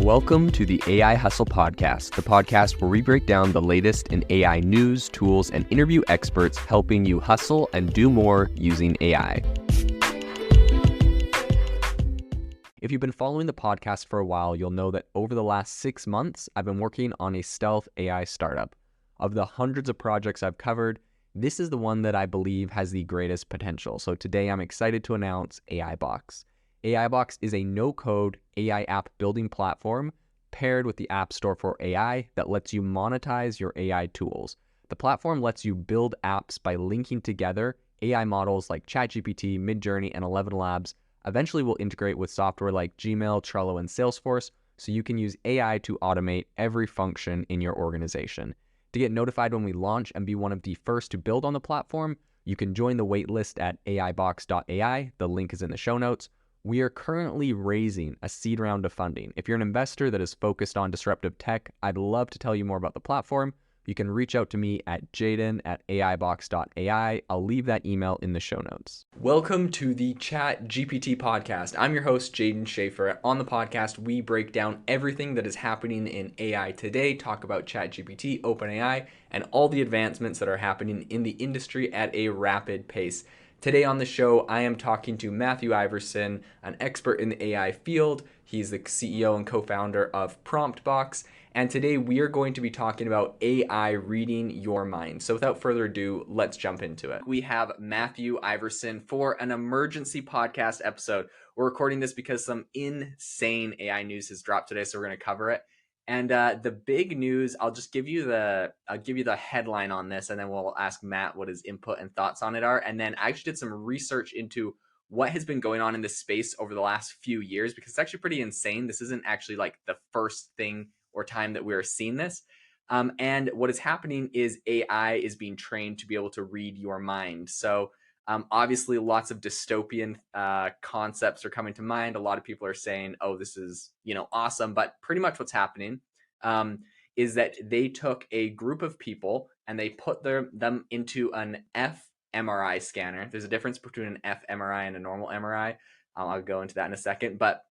Welcome to the AI Hustle Podcast, the podcast where we break down the latest in AI news, tools, and interview experts helping you hustle and do more using AI. If you've been following the podcast for a while, you'll know that over the last 6 months, I've been working on a stealth AI startup. Of the hundreds of projects I've covered, this is the one that I believe has the greatest potential. So today I'm excited to announce AI Box. AI Box is a no-code AI app building platform paired with the App Store for AI that lets you monetize your AI tools. The platform lets you build apps by linking together AI models like ChatGPT, Midjourney, and 11 Labs. Eventually, we'll integrate with software like Gmail, Trello, and Salesforce so you can use AI to automate every function in your organization. To get notified when we launch and be one of the first to build on the platform, you can join the waitlist at aibox.ai. The link is in the show notes. We are currently raising a seed round of funding. If you're an investor that is focused on disruptive tech, I'd love to tell you more about the platform. You can reach out to me at jaden@aibox.ai. I'll leave that email in the show notes. Welcome to the Chat GPT podcast. I'm your host, Jaden Schaefer. On the podcast, we break down everything that is happening in AI today, talk about Chat GPT, OpenAI, and all the advancements that are happening in the industry at a rapid pace. Today on the show, I am talking to Matthew Iversen, an expert in the AI field. He's the CEO and co-founder of PromptBox. And today we are going to be talking about AI reading your mind. So without further ado, let's jump into it. We have Matthew Iversen for an emergency podcast episode. We're recording this because some insane AI news has dropped today, so we're going to cover it. And the big news, I'll give you the headline on this, and then we'll ask Matt what his input and thoughts on it are. And then I actually did some research into what has been going on in this space over the last few years, because it's actually pretty insane. This isn't actually like the first thing or time that we're seeing this. And what is happening is AI is being trained to be able to read your mind. So obviously, lots of dystopian concepts are coming to mind. A lot of people are saying, "Oh, this is awesome," but pretty much what's happening is that they took a group of people and they put them into an fMRI scanner. There's a difference between an fMRI and a normal MRI. I'll go into that in a second, but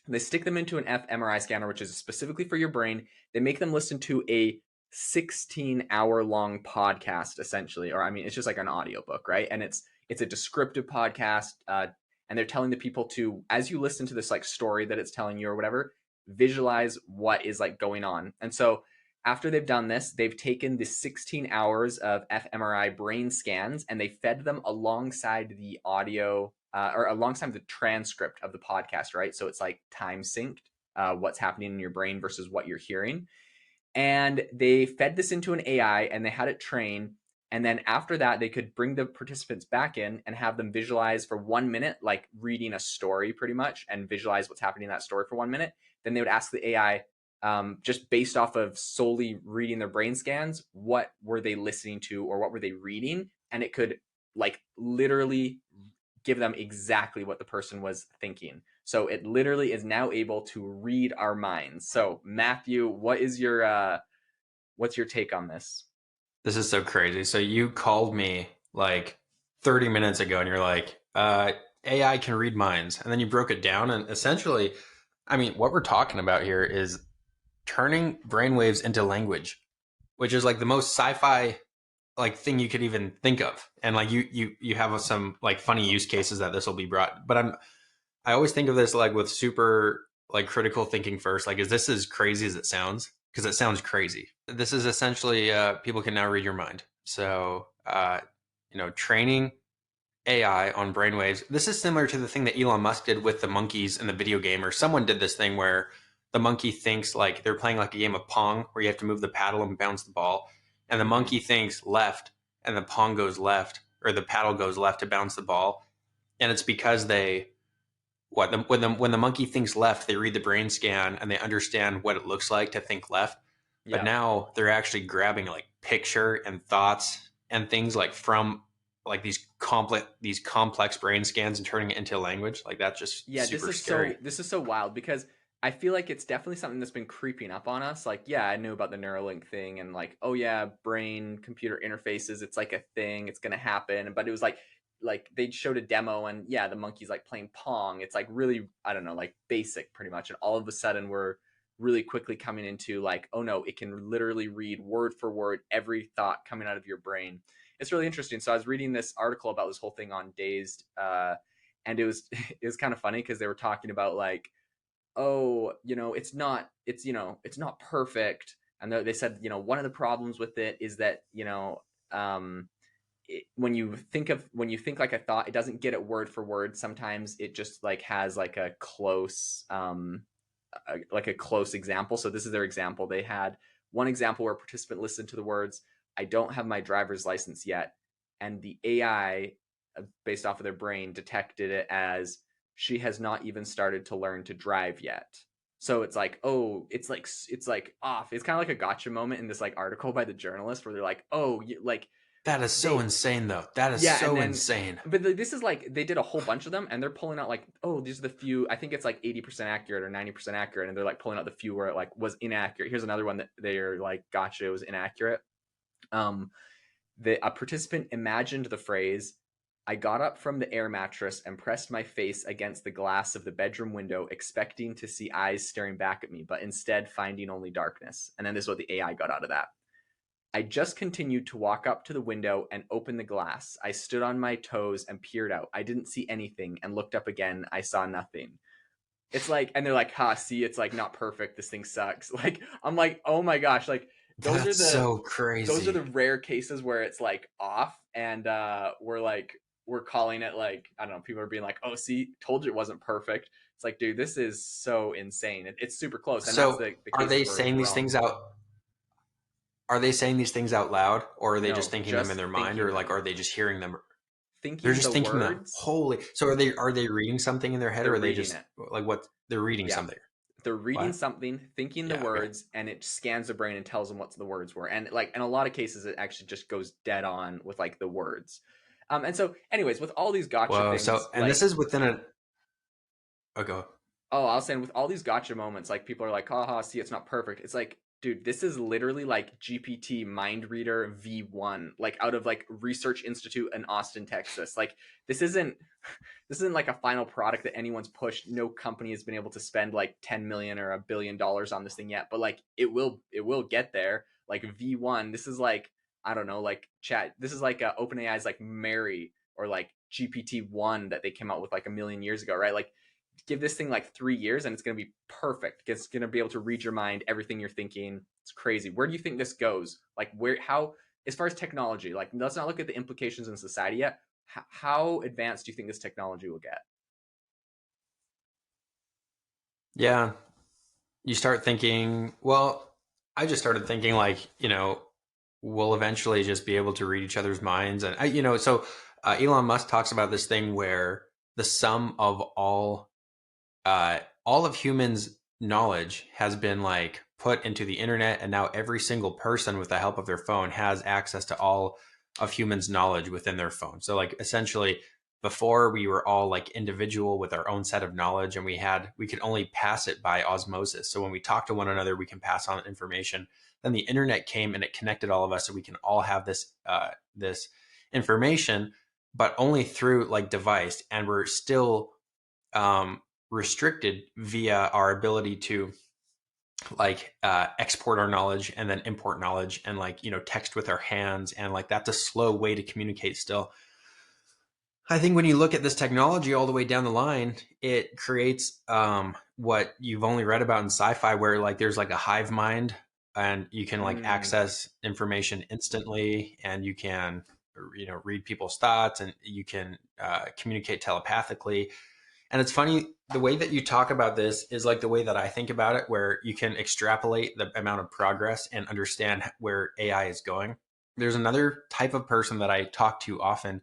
they stick them into an fMRI scanner, which is specifically for your brain. They make them listen to a 16-hour-long podcast, essentially, or it's just like an audiobook, right? And it's a descriptive podcast, and they're telling the people to, as you listen to this like story that it's telling you or whatever, visualize what is like going on. And so after they've done this, they've taken the 16 hours of fMRI brain scans and they fed them alongside the audio or alongside the transcript of the podcast, right? So it's like time synced what's happening in your brain versus what you're hearing. And they fed this into an AI and they had it train. And then after that, they could bring the participants back in and have them visualize for 1 minute, like reading a story pretty much, and visualize what's happening in that story for 1 minute. Then they would ask the AI, just based off of solely reading their brain scans, what were they listening to or what were they reading? And it could like literally give them exactly what the person was thinking. So it literally is now able to read our minds. So Matthew, what's your take on this? This is so crazy. So you called me like 30 minutes ago and you're like, AI can read minds. And then you broke it down. And essentially, what we're talking about here is turning brainwaves into language, which is like the most sci-fi like thing you could even think of. And like you have some like funny use cases that this will be brought. But I always think of this like with super like critical thinking first. Like, is this as crazy as it sounds? Because it sounds crazy. This is essentially people can now read your mind. So, training AI on brainwaves. This is similar to the thing that Elon Musk did with the monkeys in the video game, or someone did this thing where the monkey thinks like they're playing like a game of Pong where you have to move the paddle and bounce the ball. And the monkey thinks left and the Pong goes left, or the paddle goes left to bounce the ball. And it's because when the monkey thinks left, they read the brain scan and they understand what it looks like to think left. Yeah. But now they're actually grabbing like picture and thoughts and things like from like these complex brain scans and turning it into language. Like that's just super scary. This is so wild because I feel like it's definitely something that's been creeping up on us. Like, yeah, I knew about the Neuralink thing and like, oh yeah, brain computer interfaces. It's like a thing. It's going to happen. But it was like they showed a demo and yeah, the monkey's like playing Pong. It's like really, I don't know, like basic pretty much. And all of a sudden we're really quickly coming into like, oh no, it can literally read word for word every thought coming out of your brain. It's really interesting. So I was reading this article about this whole thing on Dazed, and it was it was kind of funny because they were talking about like, oh, it's not perfect. And they said, one of the problems with it is that, when you think like a thought, it doesn't get it word for word. Sometimes it just like has like a close, like a close example. So this is their example. They had one example where a participant listened to the words, "I don't have my driver's license yet," and the AI, based off of their brain, detected it as, "She has not even started to learn to drive yet." So it's like, oh, it's like off. It's kind of like a gotcha moment in this like article by the journalist where they're like, oh, like That is so they insane, though. That is yeah, and so then insane. but this is like they did a whole bunch of them, and they're pulling out like, oh, these are the few. I think it's like 80% accurate or 90% accurate, and they're like pulling out the few where it like was inaccurate. Here's another one that they're like, gotcha, it was inaccurate. Um, a participant imagined the phrase, "I got up from the air mattress and pressed my face against the glass of the bedroom window, expecting to see eyes staring back at me, but instead finding only darkness." And then this is what the AI got out of that. "I just continued to walk up to the window and open the glass. I stood on my toes and peered out. I didn't see anything and looked up again. I saw nothing." It's like, and they're like, "Ha, see, it's like not perfect. This thing sucks." Like, I'm like, oh my gosh, like those are That's the so those are crazy. the rare cases where it's like off, and we're calling it like, I don't know, people are being like, "Oh, see, told you it wasn't perfect." It's like, dude, this is so insane. It's super close, and that's So the are cases they where it was saying these wrong. things out? Are they saying these things out loud, or are they just No, thinking them in just their mind, thinking or like them, are they just hearing them? They're thinking just the thinking them. words. Holy. So are they reading something in their head, They're or are they reading just it. like what they're reading Yeah, something? they're reading What? something, thinking the Yeah. Okay. words, and it scans the brain and tells them what the words were. And like in a lot of cases, it actually just goes dead on with like the words. And so, anyways, with all these gotcha Whoa. So things, and this like, is within a. Okay. oh, I was saying with all these gotcha moments, like people are like, haha, see, it's not perfect. It's like, dude, this is literally like GPT Mind Reader V1, like out of like Research Institute in Austin, Texas. Like this isn't this isn't like a final product that anyone's pushed. No company has been able to spend like 10 million or $1 billion on this thing yet, but like it will get there. Like V1, this is like, I don't know, like chat. This is like OpenAI's like Mary, or like GPT-1 that they came out with like a million years ago, right? Like give this thing like 3 years and it's going to be perfect. It's going to be able to read your mind, everything you're thinking. It's crazy. Where do you think this goes? Like how, as far as technology, like let's not look at the implications in society yet. How advanced do you think this technology will get? Yeah. You start thinking. Well, I just started thinking like we'll eventually just be able to read each other's minds, and so Elon Musk talks about this thing where the sum of all of humans' knowledge has been like put into the internet, and now every single person with the help of their phone has access to all of humans' knowledge within their phone. So like essentially before we were all like individual with our own set of knowledge, and we could only pass it by osmosis. So when we talk to one another, we can pass on information. Then the internet came and it connected all of us, so we can all have this information, but only through like device, and we're still um, restricted via our ability to like export our knowledge and then import knowledge, and like text with our hands, and like that's a slow way to communicate still. I think when you look at this technology all the way down the line, it creates what you've only read about in sci-fi, where like there's like a hive mind, and you can like Mm, access information instantly, and you can read people's thoughts, and you can communicate telepathically. And it's funny, the way that you talk about this is like the way that I think about it, where you can extrapolate the amount of progress and understand where AI is going. There's another type of person that I talk to often,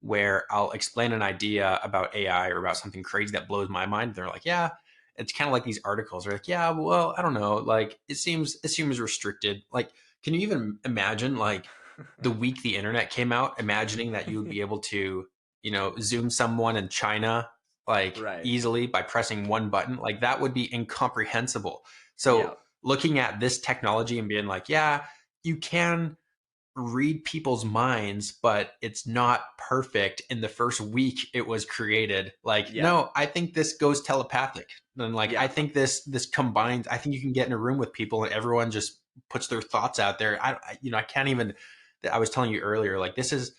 where I'll explain an idea about AI or about something crazy that blows my mind. They're like, yeah, it's kind of like these articles. They're like, yeah, well, I don't know. Like it seems restricted. Like, can you even imagine like the week the internet came out, imagining that you would be able to, zoom someone in China like right. easily by pressing one button? Like that would be incomprehensible. So Yeah. looking at this technology and being like, yeah, you can read people's minds, but it's not perfect in the first week it was created. Like, Yeah. no, I think this goes telepathic. And like, I Yeah. think this combines, I think you can get in a room with people and everyone just puts their thoughts out there. I can't even, I was telling you earlier, like this is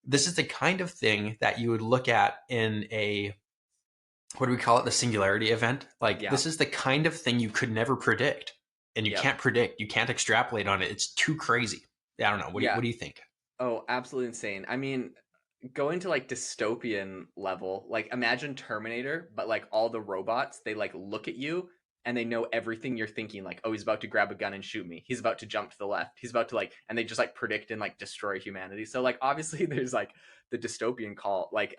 the kind of thing that you would look at in a, what do we call it? The singularity event. Like Yeah. this is the kind of thing you could never predict, and you Yep. can't predict, you can't extrapolate on it. It's too crazy. I don't know. Yeah. What do you think? Oh, absolutely insane. I mean, going to like dystopian level, like imagine Terminator, but like all the robots, they like look at you and they know everything you're thinking. Like, oh, he's about to grab a gun and shoot me. He's about to jump to the left. He's about to like, and they just like predict and like destroy humanity. So like, obviously, there's like the dystopian call, like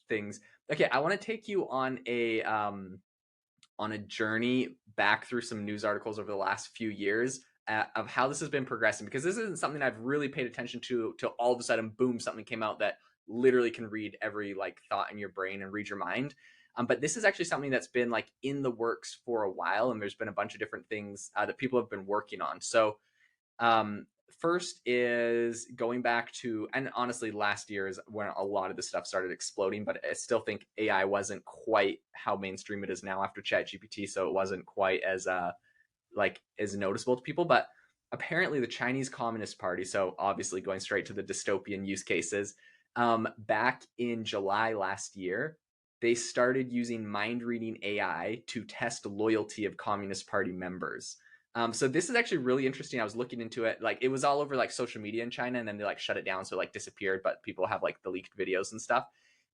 things. Okay, I want to take you on a journey back through some news articles over the last few years of how this has been progressing, because this isn't something I've really paid attention to till all of a sudden, boom, something came out that literally can read every like thought in your brain and read your mind. But this is actually something that's been like in the works for a while, and there's been a bunch of different things that people have been working on. So um, first is going back to, and honestly, last year is when a lot of this stuff started exploding, but I still think AI wasn't quite how mainstream it is now after ChatGPT, so it wasn't quite as like as noticeable to people. But apparently, the Chinese Communist Party, so obviously going straight to the dystopian use cases, back in July last year, they started using mind reading AI to test loyalty of Communist Party members. So this is actually really interesting. I was looking into it. Like it was all over like social media in China, and then they like shut it down, so it like disappeared. But people have like the leaked videos and stuff.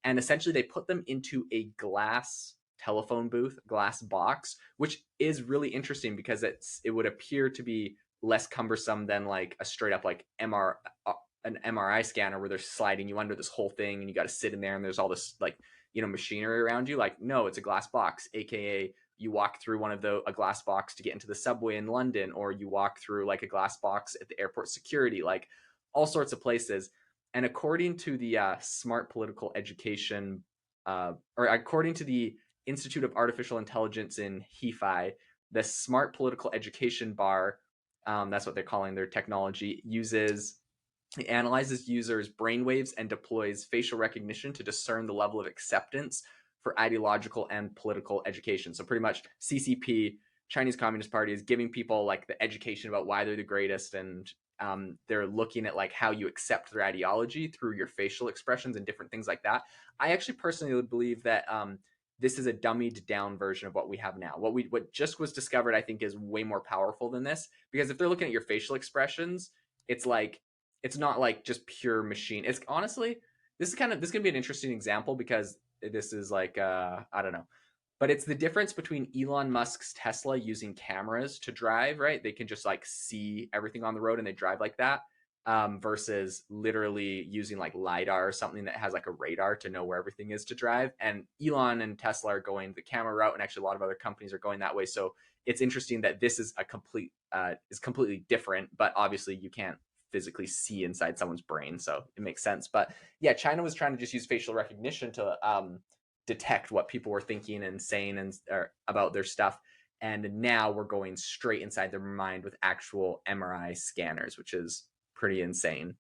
And essentially, they put them into a glass telephone booth, glass box, which is really interesting because it would appear to be less cumbersome than like a straight up like an MRI scanner where they're sliding you under this whole thing and you got to sit in there and there's all this like machinery around you. Like no, it's a glass box, aka you walk through a glass box to get into the subway in London, or you walk through like a glass box at the airport security, like all sorts of places. And according to the Smart Political Education, or according to the Institute of Artificial Intelligence in HeFi, the Smart Political Education Bar, that's what they're calling their technology, it analyzes users' brainwaves and deploys facial recognition to discern the level of acceptance for ideological and political education. So pretty much CCP, Chinese Communist Party, is giving people like the education about why they're the greatest, and they're looking at like how you accept their ideology through your facial expressions and different things like that. I actually personally believe that this is a dummied down version of what we have now. What just was discovered, I think, is way more powerful than this, because if they're looking at your facial expressions, it's like it's not like just pure machine. It's honestly, this is gonna be an interesting example because this is like I don't know, but it's the difference between Elon Musk's Tesla using cameras to drive, right? They can just like see everything on the road and they drive like that, versus literally using like LiDAR or something that has like a radar to know where everything is to drive. And Elon and Tesla are going the camera route, and actually a lot of other companies are going that way. So it's interesting that this is completely different, but obviously you can't physically see inside someone's brain, so it makes sense. But yeah, China was trying to just use facial recognition to detect what people were thinking and saying and about their stuff. And now we're going straight inside their mind with actual MRI scanners, which is pretty insane.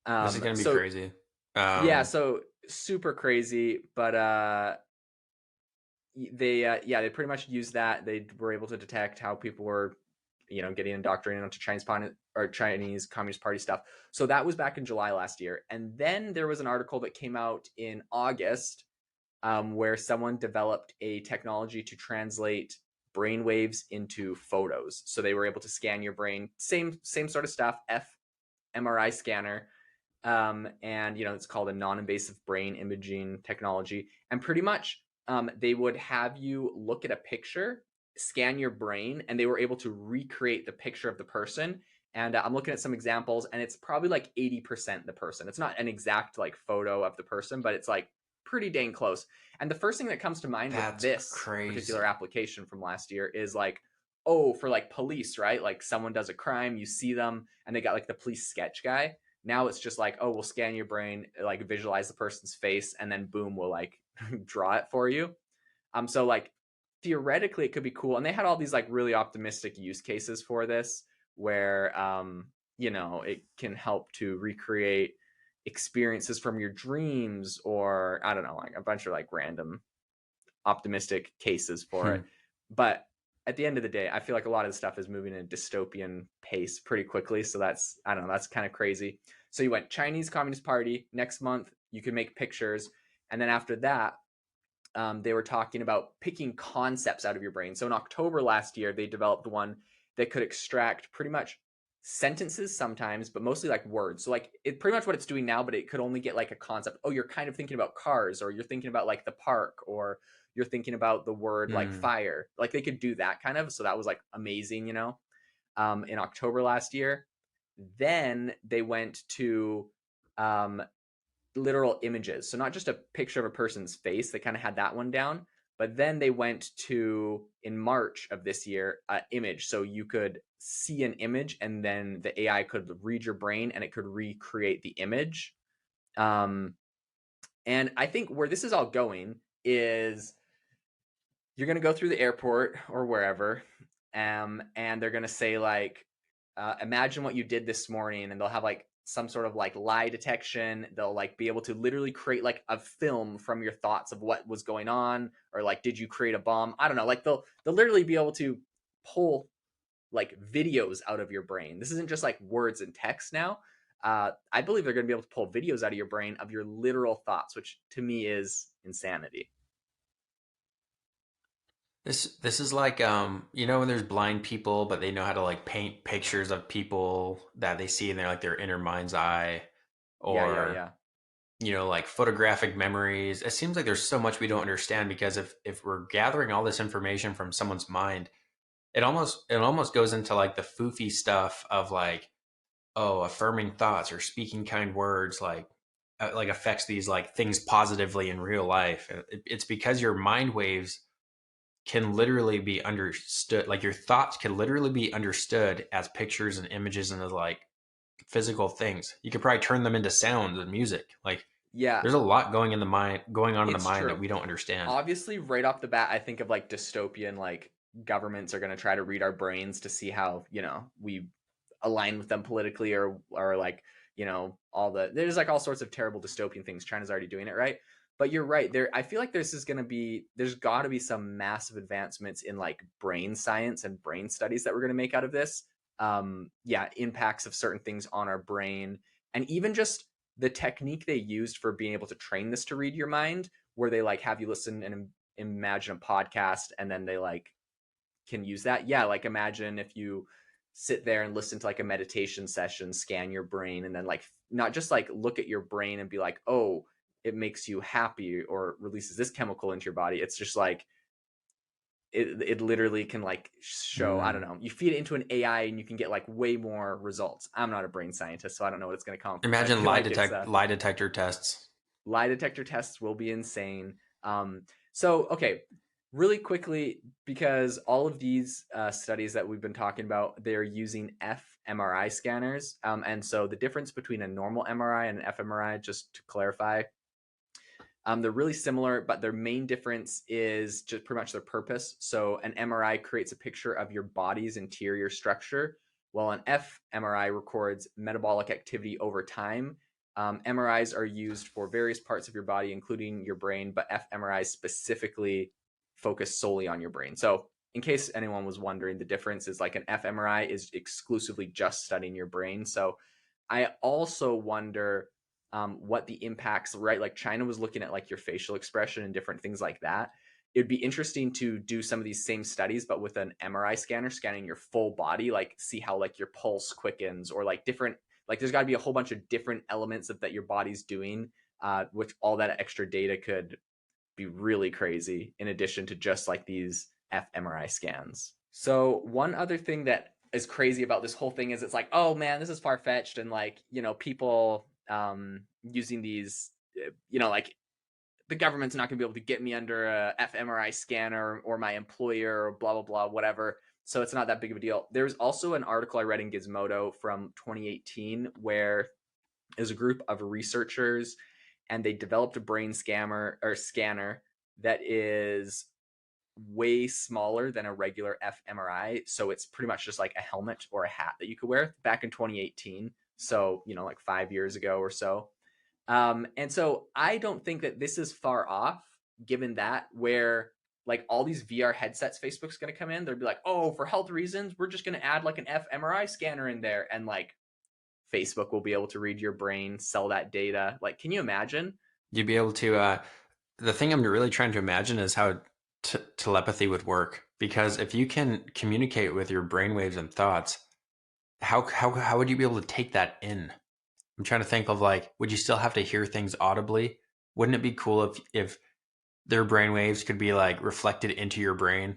This is gonna be So crazy. yeah, Um, so super crazy, but they pretty much used that. They were able to detect how people were getting indoctrinated onto Chinese Communist Party stuff. So that was back in July last year, and then there was an article that came out in August, where someone developed a technology to translate brainwaves into photos. So they were able to scan your brain, same sort of stuff, fMRI scanner, and it's called a non-invasive brain imaging technology. And pretty much, they would have you look at a picture, scan your brain, and they were able to recreate the picture of the person. And I'm looking at some examples, and it's probably like 80% the person. It's not an exact like photo of the person, but it's like pretty dang close. And the first thing that comes to mind with that's this particular crazy. application from last year is like, oh, for like police, right? Like someone does a crime, you see them, and they got like the police sketch guy. Now it's just like, oh, we'll scan your brain, like visualize the person's face, and then boom, we'll like draw it for you. So like theoretically it could be cool. And they had all these like really optimistic use cases for this, where it can help to recreate experiences from your dreams, or I don't know, like a bunch of like random optimistic cases for it. But at the end of the day, I feel like a lot of the stuff is moving at a dystopian pace pretty quickly. So that's, I don't know, that's kind of crazy. So you went Chinese Communist Party. Next month, you can make pictures. And then after that, they were talking about picking concepts out of your brain. So in October last year, they developed one that could extract pretty much sentences sometimes, but mostly like words. So like it pretty much what it's doing now, but it could only get like a concept. Oh, you're kind of thinking about cars, or you're thinking about like the park, or you're thinking about the word like fire. Like they could do that kind of. So that was like amazing, in October last year. Then they went to literal images. So not just a picture of a person's face. They kind of had that one down. But then they went to, in March of this year, image. So you could see an image, and then the AI could read your brain and it could recreate the image. And I think where this is all going is you're going to go through the airport or wherever, and they're going to say like, imagine what you did this morning, and they'll have like some sort of like lie detection. They'll like be able to literally create like a film from your thoughts of what was going on, or like, did you create a bomb? I don't know. Like they'll literally be able to pull like videos out of your brain. This isn't just like words and text now. I believe they're going to be able to pull videos out of your brain of your literal thoughts, which to me is insanity. This is like when there's blind people but they know how to like paint pictures of people that they see in their inner mind's eye, Yeah, yeah, or yeah. like photographic memories. It seems like there's so much we don't understand, because if we're gathering all this information from someone's mind, it almost goes into like the foofy stuff of like, oh, affirming thoughts or speaking kind words, like affects these like things positively in real life. It's because your mind waves can literally be understood, like your thoughts can literally be understood as pictures and images and as like physical things. You could probably turn them into sounds and music. Like Yeah, there's a lot going on in the it's mind true. that we don't understand. Obviously, right off the bat, I think of like dystopian, like governments are going to try to read our brains to see how, we align with them politically, or like, there's like all sorts of terrible dystopian things. China's already doing it, right? But you're right. I feel like there's got to be some massive advancements in like brain science and brain studies that we're going to make out of this. Yeah, impacts of certain things on our brain, and even just the technique they used for being able to train this to read your mind, where they like have you listen and imagine a podcast, and then they like can use that. Yeah, like imagine if you sit there and listen to like a meditation session, scan your brain, and then like not just like look at your brain and be like, oh, it makes you happy or releases this chemical into your body. It's just like it literally can like show, I don't know, you feed it into an AI and you can get like way more results. I'm not a brain scientist, so I don't know what it's going to accomplish. I Imagine feel like it's lie detector tests. lie detector tests will be insane. So, okay, really quickly, because all of these studies that we've been talking about, they're using fMRI scanners. And so the difference between a normal MRI and an fMRI, just to clarify, they're really similar, but their main difference is just pretty much their purpose. So an MRI creates a picture of your body's interior structure, while an fMRI records metabolic activity over time. MRIs are used for various parts of your body, including your brain, but fMRIs specifically focus solely on your brain. So in case anyone was wondering, the difference is like an fMRI is exclusively just studying your brain. So I also wonder what the impacts, right? Like China was looking at like your facial expression and different things like that. It'd be interesting to do some of these same studies, but with an MRI scanner scanning your full body, like see how like your pulse quickens, or like different, like there's got to be a whole bunch of different elements that your body's doing, which all that extra data could be really crazy in addition to just like these fMRI scans. So one other thing that is crazy about this whole thing is it's like, oh man, this is far fetched, and like people using these, like the government's not going to be able to get me under a fMRI scanner, or my employer, or blah blah blah, whatever. So it's not that big of a deal. There's also an article I read in Gizmodo from 2018 where there's a group of researchers, and they developed a brain scammer or scanner that is way smaller than a regular fMRI. So it's pretty much just like a helmet or a hat that you could wear back in 2018. So, like 5 years ago or so. And so I don't think that this is far off, given that where like all these VR headsets Facebook's going to come in, they'll be like, oh, for health reasons, we're just going to add like an fMRI scanner in there. And like Facebook will be able to read your brain, sell that data. Like, can you imagine? You'd be able to. The thing I'm really trying to imagine is how telepathy would work. Because if you can communicate with your brainwaves and thoughts, how would you be able to take that in? I'm trying to think of like, would you still have to hear things audibly? Wouldn't it be cool if their brainwaves could be like reflected into your brain?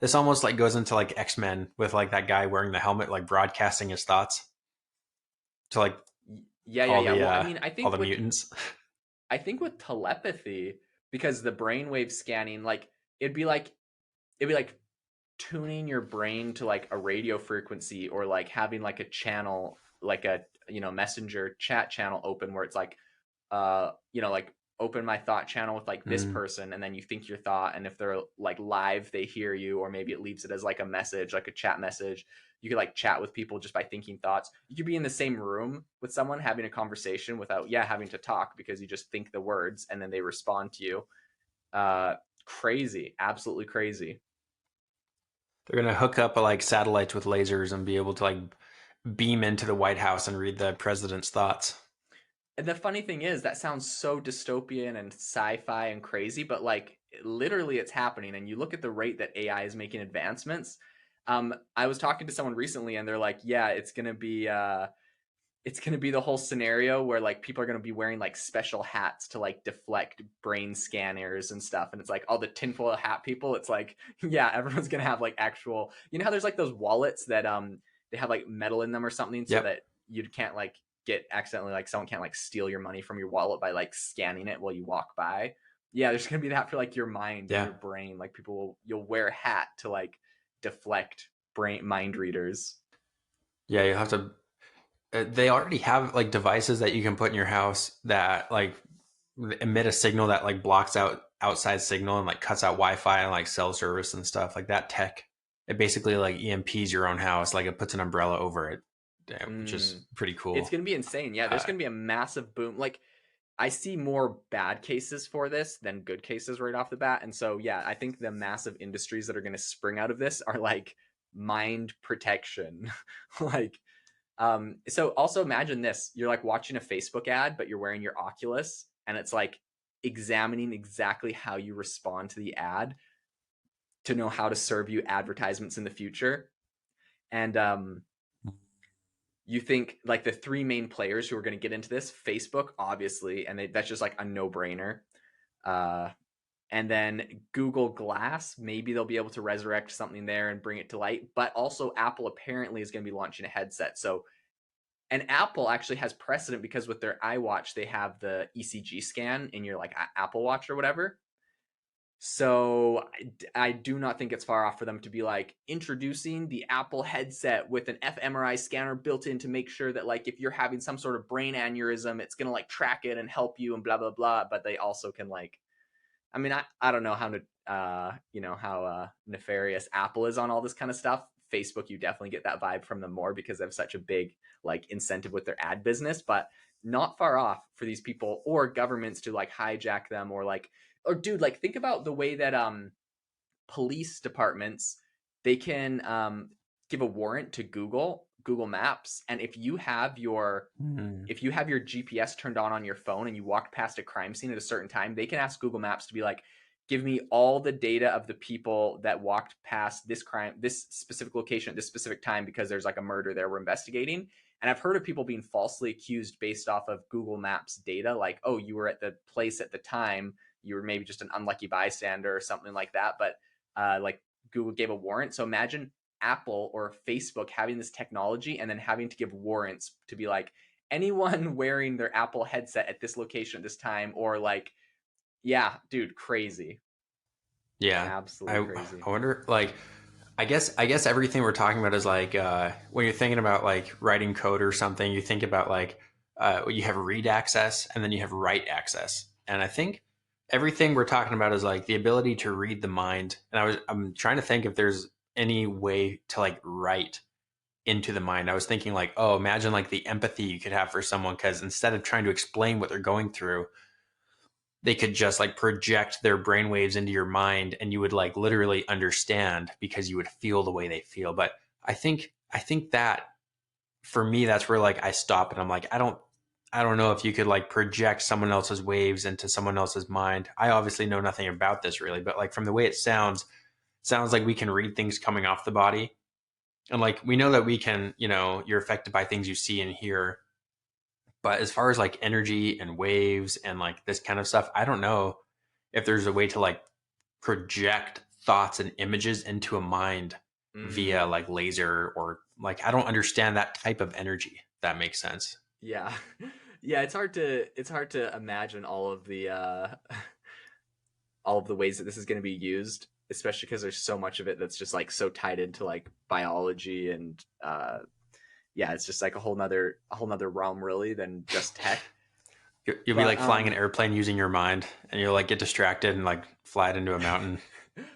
This almost like goes into like X-Men with like that guy wearing the helmet, like broadcasting his thoughts to like Yeah, yeah, all yeah. the Well, I mean, all the mutants. I think with telepathy, because the brainwave scanning, like it'd be like tuning your brain to like a radio frequency, or like having like a channel, like a messenger chat channel open, where it's like like open my thought channel with like this Mm. person, and then you think your thought, and if they're like live, they hear you, or maybe it leaves it as like a message, like a chat message. You could like chat with people just by thinking thoughts. You could be in the same room with someone having a conversation without having to talk, because you just think the words and then they respond to you. uh Crazy, absolutely crazy. They're gonna hook up like satellites with lasers and be able to like beam into the White House and read the president's thoughts. And the funny thing is, that sounds so dystopian and sci-fi and crazy, but like literally it's happening. And you look at the rate that AI is making advancements. I was talking to someone recently, and they're like, yeah, it's gonna be the whole scenario where like people are gonna be wearing like special hats to like deflect brain scanners and stuff. And it's like all the tinfoil hat people, it's like, yeah, everyone's gonna have like actual, how there's like those wallets that they have like metal in them or something, so Yep. that you can't like get accidentally, like someone can't like steal your money from your wallet by like scanning it while you walk by. Yeah, there's gonna be that for like your mind and Yeah. your brain. Like you'll wear a hat to like deflect brain mind readers. Yeah. You have to. They already have like devices that you can put in your house that like emit a signal that like blocks out outside signal and like cuts out Wi-Fi and like cell service and stuff like that tech. It basically like EMPs your own house, like it puts an umbrella over it, which is Mm. pretty It's cool. going to be insane. Yeah, there's Uh, going to be a massive boom. Like, I see more bad cases for this than good cases right off the bat. And so, yeah, I think the massive industries that are going to spring out of this are like mind protection. Like, so also imagine this. You're like watching a Facebook ad, but you're wearing your Oculus, and it's like examining exactly how you respond to the ad to know how to serve you advertisements in the future. And you think like the three main players who are going to get into this: Facebook, obviously, and that's just like a no-brainer. uh, and then Google Glass, maybe they'll be able to resurrect something there and bring it to light. But also Apple apparently is going to be launching a headset. So, and Apple actually has precedent, because with their iWatch they have the ECG scan in your like Apple Watch or whatever. So I do not think it's far off for them to be like introducing the Apple headset with an fMRI scanner built in to make sure that like if you're having some sort of brain aneurysm, it's gonna like track it and help you and blah blah blah. But they also can like, I mean, I don't know how to how nefarious Apple is on all this kind of stuff. Facebook, you definitely get that vibe from them more because they have such a big like incentive with their ad business, but not far off for these people or governments to like hijack them, or like, or dude, like think about the way that police departments, they can give a warrant to Google Maps, and mm, if you have your GPS turned on your phone and you walked past a crime scene at a certain time, they can ask Google Maps to be like, give me all the data of the people that walked past this crime, this specific location at this specific time, because there's like a murder there we're investigating. And I've heard of people being falsely accused based off of Google Maps data, like, oh, you were at the place at the time, you were maybe just an unlucky bystander or something like that. But like Google gave a warrant. So imagine Apple or Facebook having this technology and then having to give warrants to be like, anyone wearing their Apple headset at this location at this time, or like, yeah, dude, crazy, yeah. absolutely I crazy. I wonder like I guess everything we're talking about is like when you're thinking about like writing code or something, you think about like you have read access and then you have write access. And I think everything we're talking about is like the ability to read the mind. And I'm trying to think if there's any way to like write into the mind. I was thinking like, oh, imagine like the empathy you could have for someone, because instead of trying to explain what they're going through, they could just like project their brainwaves into your mind and you would like literally understand because you would feel the way they feel. But I think that for me, that's where like I stop and I'm like, I don't know if you could like project someone else's waves into someone else's mind. I obviously know nothing about this really, but like from the way it sounds like we can read things coming off the body. And like we know that we can, you're affected by things you see and hear. But as far as like energy and waves and like this kind of stuff, I don't know if there's a way to like project thoughts and images into a mind via Mm, like laser, or like I don't understand that type of energy. If that makes sense. yeah. Yeah, it's hard to imagine all of the ways that this is going to be used, especially because there's so much of it that's just like so tied into like biology and yeah, it's just like a whole nother realm really than just tech. You'll be But like flying an airplane using your mind, and you'll like get distracted and like fly it into a mountain.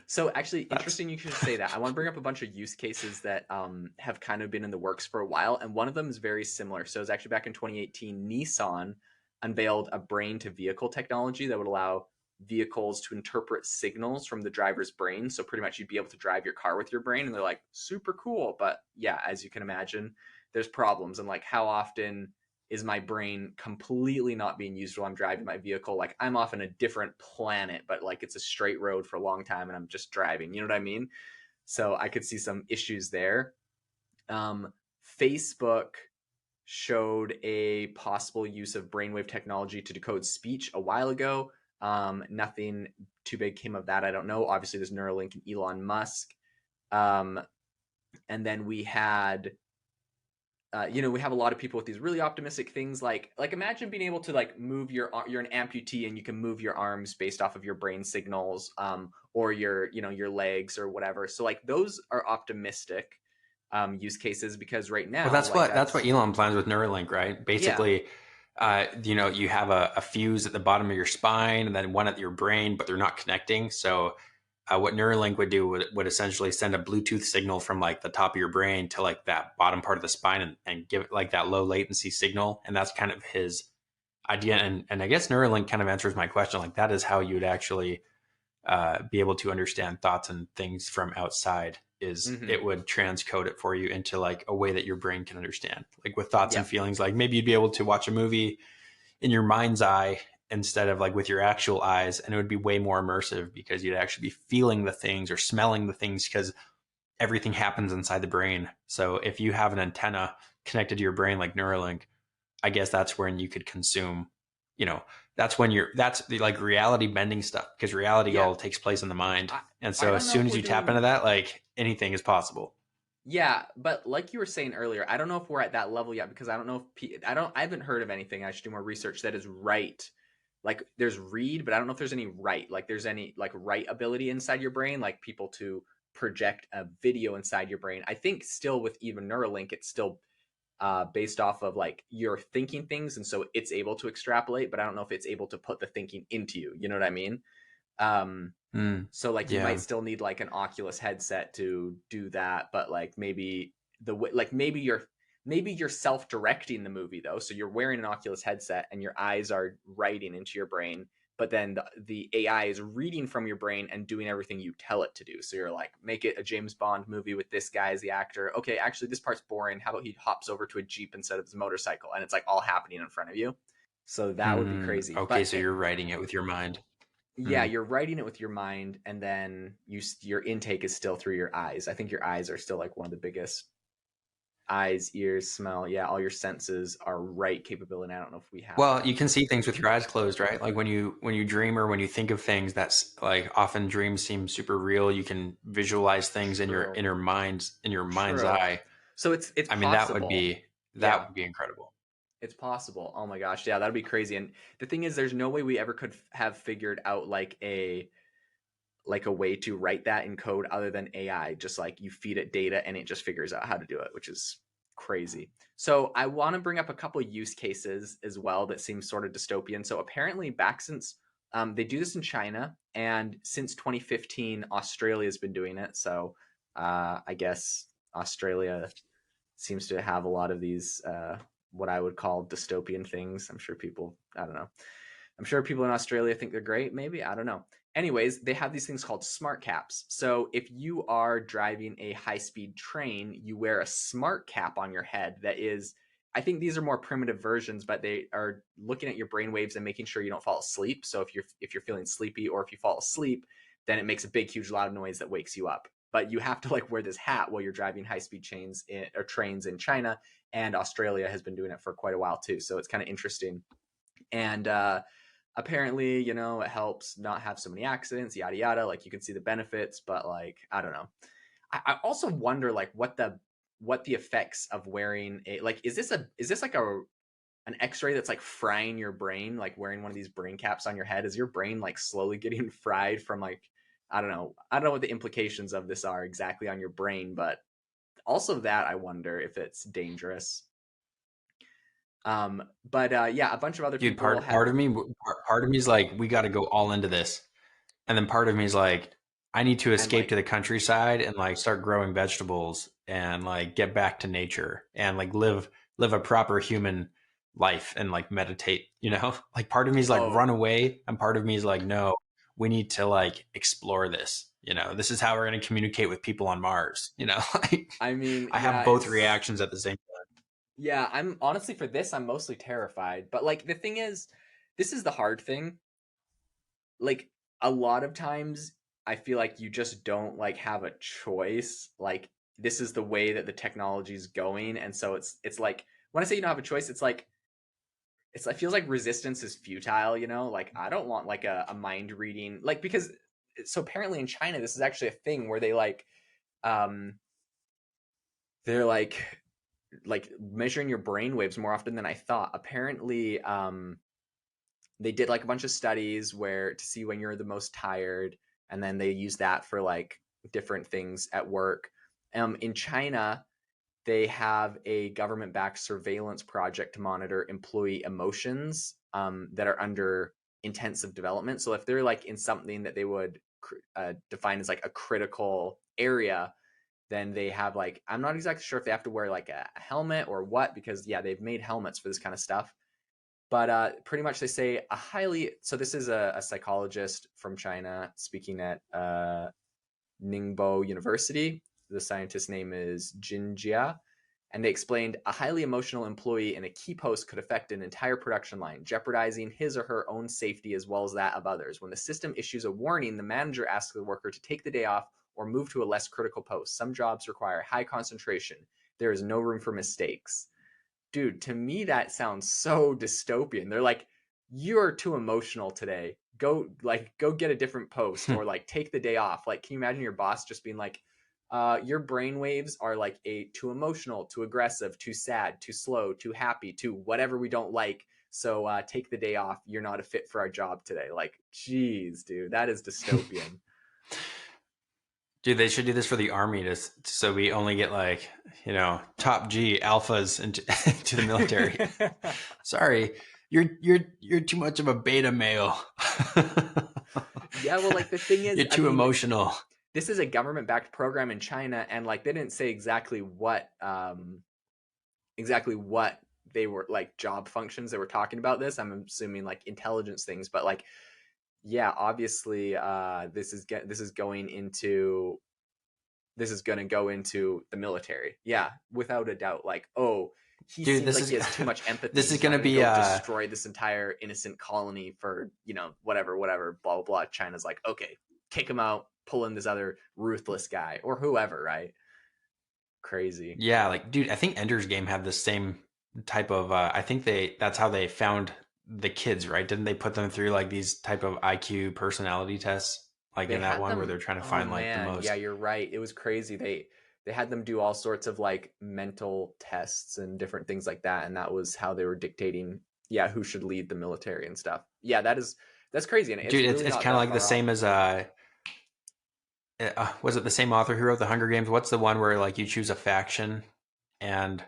so actually That's interesting you should say that. I want to bring up a bunch of use cases that have kind of been in the works for a while, and one of them is very similar. So it's actually back in 2018, Nissan unveiled a brain to vehicle technology that would allow vehicles to interpret signals from the driver's brain. So pretty much you'd be able to drive your car with your brain, and they're like super cool. But yeah, as you can imagine, there's problems, and like how often is my brain completely not being used while I'm driving my vehicle? Like I'm off on a different planet, but like it's a straight road for a long time and I'm just driving. You know what I mean? So I could see some issues there. Um, Facebook showed a possible use of brainwave technology to decode speech a while ago. Nothing too big came of that. I don't know. Obviously, there's Neuralink and Elon Musk. Um, and then we have a lot of people with these really optimistic things like imagine being able to like move you're an amputee and you can move your arms based off of your brain signals, or your legs or whatever. So like those are optimistic use cases because right Well, now that's like what that's Elon plans with Neuralink, right? yeah. Basically, you have a fuse at the bottom of your spine and then one at your brain, but they're not connecting. So, what Neuralink would do would essentially send a Bluetooth signal from like the top of your brain to like that bottom part of the spine, and give it like that low latency signal. And that's kind of his idea. And I guess Neuralink kind of answers my question. Like that is how you would actually be able to understand thoughts and things from outside. Is Hmm. it would transcode it for you into like a way that your brain can understand, like with thoughts and Yep. feelings. Like maybe you'd be able to watch a movie in your mind's eye instead of like with your actual eyes, and it would be way more immersive because you'd actually be feeling the things or smelling the things, because everything happens inside the brain. So if you have an antenna connected to your brain like Neuralink, I guess that's when you could consume, you know, that's the like reality bending stuff, because reality Yeah. all takes place in the mind. i And I so as don't know soon if as we're you tap into doing. that, like anything is possible. Yeah, but like you were saying earlier, I don't know if we're at that level yet because I don't know I haven't heard of anything. I should do more research that is right. Like there's read, but I don't know if there's any write. Like there's any like write ability inside your brain, like people to project a video inside your brain. I think still with even Neuralink, it's still based off of like you're thinking things, and so it's able to extrapolate. But I don't know if it's able to put the thinking into you. You know what I mean? Um, Mm, so like you might yeah. still need like an Oculus headset to do that, but like maybe the way like maybe you're self-directing the movie though. So you're wearing an Oculus headset and your eyes are writing into your brain, but then the AI is reading from your brain and doing everything you tell it to do. So you're like, make it a James Bond movie with this guy as the actor. Okay, actually this part's boring. How about he hops over to a Jeep instead of his motorcycle? And it's like all happening in front of you. So that would be Mm, crazy. okay, But so you're writing it with your mind. yeah, Mm. you're writing it with your mind, and then your intake is still through your eyes. I think your eyes are still like one of the biggest. Eyes, ears, smell, yeah, all your senses are right capability. I don't know if we have Well, you them. can see things with your eyes closed, right? Like when you dream or when you think of things, that's like often dreams seem super real. You can visualize things in your True, in your mind's true. eye. So it's I mean, that would possible. be that Yeah, would be incredible. it's possible. Oh my gosh, yeah, that'd be crazy. And the thing is, there's no way we ever could have figured out like a way to write that in code other than AI. Just like you feed it data and it just figures out how to do it, which is crazy. So I want to bring up a couple use cases as well that seem sort of dystopian. So apparently, back since They do this in China, and since 2015, Australia has been doing it. So I guess Australia seems to have a lot of these what I would call dystopian things. I'm sure people, I don't know. I'm sure people in Australia think they're great, maybe. I don't know. Anyways, they have these things called smart caps. So if you are driving a high speed train, you wear a smart cap on your head that is, I think these are more primitive versions, but they are looking at your brain waves and making sure you don't fall asleep. So if you're feeling sleepy, or if you fall asleep, then it makes a big, huge, loud noise that wakes you up. But you have to like wear this hat while you're driving high speed or trains in China, and Australia has been doing it for quite a while too. So it's kind of interesting. And apparently, it helps not have so many accidents, yada yada. Like you can see the benefits, but like I don't know. I also wonder like what the effects of wearing a like is this like an X-ray that's like frying your brain, like wearing one of these brain caps on your head? Is your brain like slowly getting fried from like I don't know what the implications of this are exactly on your brain, but also that I wonder if it's dangerous. But yeah, a bunch of other Dude, people part had. part of me part of me is like, we got to go all into this. And then part of me is like, I need to And escape to like, the countryside and like start growing vegetables and like get back to nature and like live a proper human life and like meditate, you know? Like part of me is like, oh, run away, and part of me is like, no, we need to like explore this. You know, this is how we're going to communicate with people on Mars, you know? Like I mean, I have yeah, both it's reactions at the same yeah, I'm honestly for this, I'm mostly terrified. But like the thing is, this is the hard thing. Like a lot of times I feel like you just don't like have a choice. Like this is the way that the technology is going, and so it's like when I say you don't have a choice, it's like it feels like resistance is futile. Like I don't want like a mind reading, like because so apparently in China this is actually a thing where um they're like measuring your brain waves more often than I thought. Apparently, they did like a bunch of studies where to see when you're the most tired, and then they use that for like different things at work. In China, they have a government-backed surveillance project to monitor employee emotions that are under intensive development. So if they're like in something that they would define as like a critical area, then they have like I'm not exactly sure if they have to wear like a helmet or what, because yeah, they've made helmets for this kind of stuff. But pretty much they say a highly so this is a psychologist from China speaking at Ningbo University. The scientist's name is Jin Jia, and they explained a highly emotional employee in a key post could affect an entire production line, jeopardizing his or her own safety as well as that of others. When the system issues a warning, the manager asks the worker to take the day off or move to a less critical post. Some jobs require high concentration. There is no room for mistakes. Dude, to me that sounds so dystopian. They're like, you're too emotional today. Go get a different post, time. or like take the day off. Like, can you imagine your boss just being like, your brain waves are like a too emotional, too aggressive, too sad, too slow, too happy, too whatever we don't like. So take the day off. You're not a fit for our job today. Like, geez, dude, that is dystopian. Dude, they should do this for the army so we only get like, top G alphas into to the military. Sorry, you're too much of a beta male. Yeah, well, like the thing is, You're I too mean, emotional. this is a government-backed program in China, and like they didn't say exactly what they were like job functions they were talking about this. I'm assuming like intelligence things, but like yeah, obviously this is going to go into the military. Yeah, without a doubt. Like, oh, he Dude, seems this like is he has too much empathy. this is He's going not to going to be go destroy this entire innocent colony for, whatever, blah, blah, blah. China's like, okay, kick him out, pull in this other ruthless guy or whoever, right? Crazy. yeah, like dude, I think Ender's Game had the same type of I think that's how they found the kids, right? Didn't they put them through like these type of IQ personality tests like They in that had one where them. they're trying to Oh find like the man, yeah, most. you're right. It was crazy. They had them do all sorts of like mental tests and different things like that, and that was how they were dictating, yeah, who should lead the military and stuff. Yeah, that's crazy, and it's Dude, it's really it's not kind of that like the far off. same as was it the same author who wrote the Hunger Games? What's the one where like you choose a faction and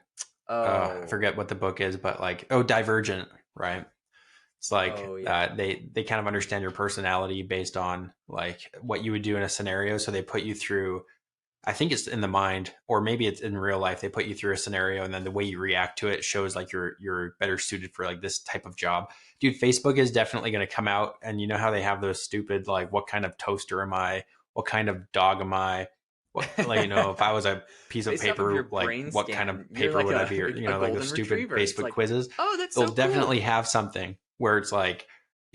I Oh, forget what the book is, but like, oh, Divergent, right? It's like Oh yeah. they kind of understand your personality based on like what you would do in a scenario. So they put you through, I think it's in the mind, or maybe it's in real life. They put you through a scenario, and then the way you react to it shows like you're better suited for like this type of job. Dude, Facebook is definitely going to come out, and you know how they have those stupid like, what kind of toaster am I? What kind of dog am I? What, like, if I was a piece of Based off of your paper, like brain what kind of scan, you're paper like would I be? Or a like the golden stupid retriever. It's Facebook like, quizzes. oh, that's They'll so cool. definitely have something where it's like,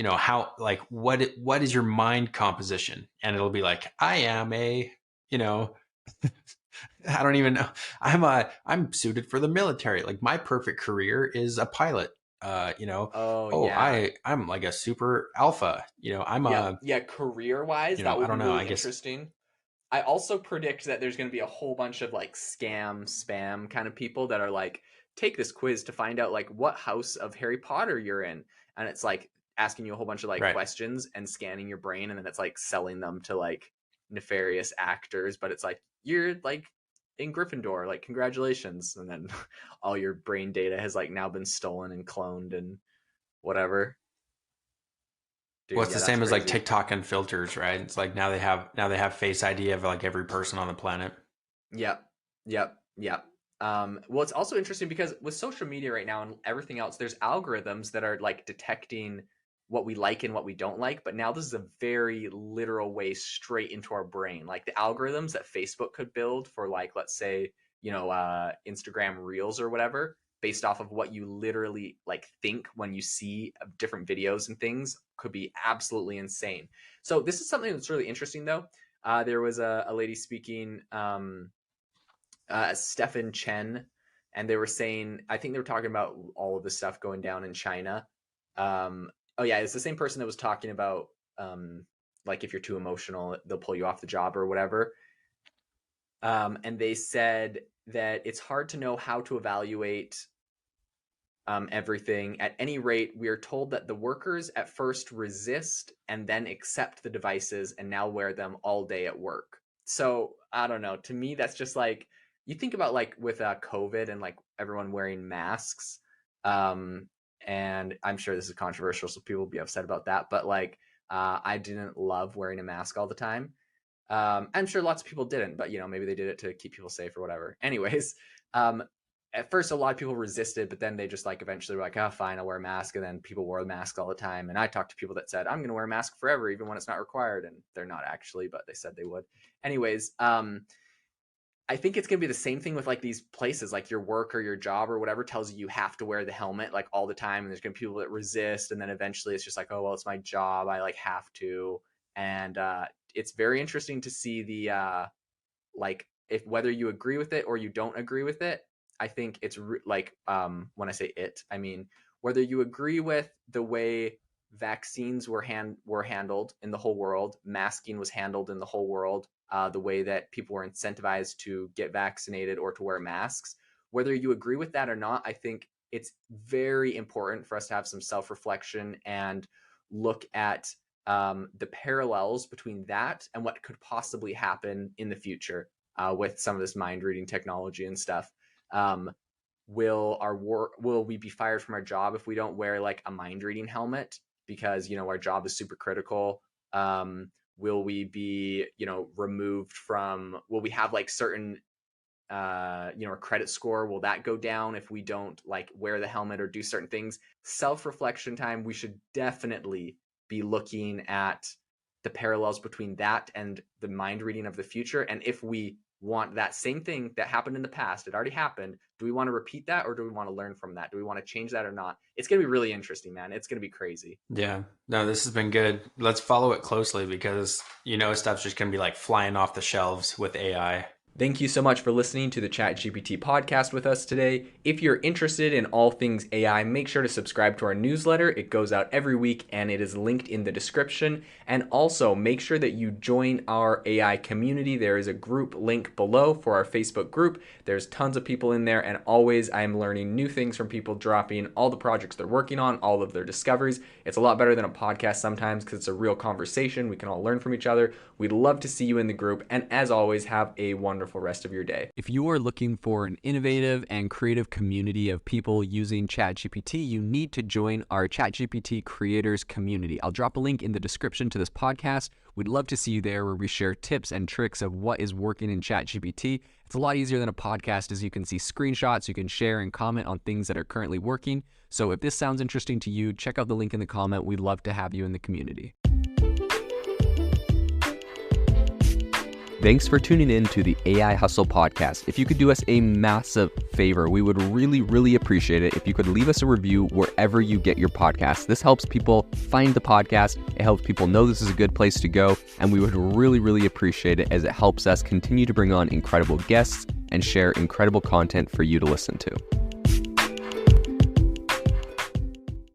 how like what is your mind composition, and it'll be like, I am a, you know I don't even know. I'm suited for the military. Like my perfect career is a pilot. Oh Oh, yeah. I'm like a super alpha. I'm Yep. a, Yeah, career-wise, that I will be don't know. really I guess interesting. I also predict that there's going to be a whole bunch of like spam kind of people that are like, take this quiz to find out like what house of Harry Potter you're in. And it's like asking you a whole bunch of like right. questions and scanning your brain. And then it's like selling them to like nefarious actors. But it's like, you're like in Gryffindor, like, congratulations. And then all your brain data has like now been stolen and cloned and whatever. Well, Dude, it's yeah, the that's same as like crazy. TikTok and filters, right? It's like now they have Face ID of like every person on the planet. Yep. Yep. Yep. Well, it's also interesting because with social media right now and everything else, there's algorithms that are like detecting what we like and what we don't like. But now this is a very literal way straight into our brain. Like the algorithms that Facebook could build for, like, let's say, Instagram Reels or whatever, based off of what you literally like think when you see different videos and things, could be absolutely insane. So this is something that's really interesting, though. There was a lady speaking. Stefan Chen, and they were saying, I think they were talking about all of the stuff going down in China. Oh yeah, it's the same person that was talking about like if you're too emotional, they'll pull you off the job or whatever. And they said that it's hard to know how to evaluate everything. At any rate, we are told that the workers at first resist and then accept the devices and now wear them all day at work. So I don't know. To me, that's just like, you think about like with COVID and like everyone wearing masks. Um, and I'm sure this is controversial, so people will be upset about that. But like, I didn't love wearing a mask all the time. I'm sure lots of people didn't, but maybe they did it to keep people safe or whatever. Anyways, um, at first a lot of people resisted, but then they just like eventually were like, oh fine, I'll wear a mask. And then people wore a mask all the time. And I talked to people that said, I'm gonna wear a mask forever, even when it's not required. And they're not actually, but they said they would. Anyways, I think it's gonna be the same thing with like these places, like your work or your job or whatever tells you have to wear the helmet like all the time. And there's gonna be people that resist, and then eventually it's just like, oh well, it's my job, I like have to. And it's very interesting to see the like, if whether you agree with it or you don't agree with it. I think it's like, when I say it, I mean whether you agree with the way vaccines were handled in the whole world, masking was handled in the whole world, the way that people were incentivized to get vaccinated or to wear masks. Whether you agree with that or not, I think it's very important for us to have some self-reflection and look at the parallels between that and what could possibly happen in the future with some of this mind reading technology and stuff. Um, will we be fired from our job if we don't wear like a mind reading helmet because our job is super critical? Will we be removed from? Will we have like certain our credit score, will that go down if we don't like wear the helmet or do certain things? Self-reflection time. We should definitely be looking at the parallels between that and the mind reading of the future. And if we want that same thing that happened in the past, it already happened, do we want to repeat that, or do we want to learn from that? Do we want to change that or not? It's going to be really interesting, man. It's going to be crazy. Yeah. No, this has been good. Let's follow it closely because stuff's just gonna be like flying off the shelves with AI. Thank you so much for listening to the ChatGPT podcast with us today. If you're interested in all things AI, make sure to subscribe to our newsletter. It goes out every week and it is linked in the description. And also make sure that you join our AI community. There is a group link below for our Facebook group. There's tons of people in there, and always I'm learning new things from people, dropping all the projects they're working on, all of their discoveries. It's a lot better than a podcast sometimes because it's a real conversation. We can all learn from each other. We'd love to see you in the group. And as always, have a wonderful wonderful rest of your day. If you are looking for an innovative and creative community of people using ChatGPT, you need to join our ChatGPT creators community. I'll drop a link in the description to this podcast. We'd love to see you there, where we share tips and tricks of what is working in ChatGPT. It's a lot easier than a podcast, as you can see screenshots, you can share and comment on things that are currently working. So if this sounds interesting to you, check out the link in the comment. We'd love to have you in the community. Thanks for tuning in to the AI Hustle podcast. If you could do us a massive favor, we would really appreciate it if you could leave us a review wherever you get your podcasts. This helps people find the podcast. It helps people know this is a good place to go. And we would really appreciate it, as it helps us continue to bring on incredible guests and share incredible content for you to listen to.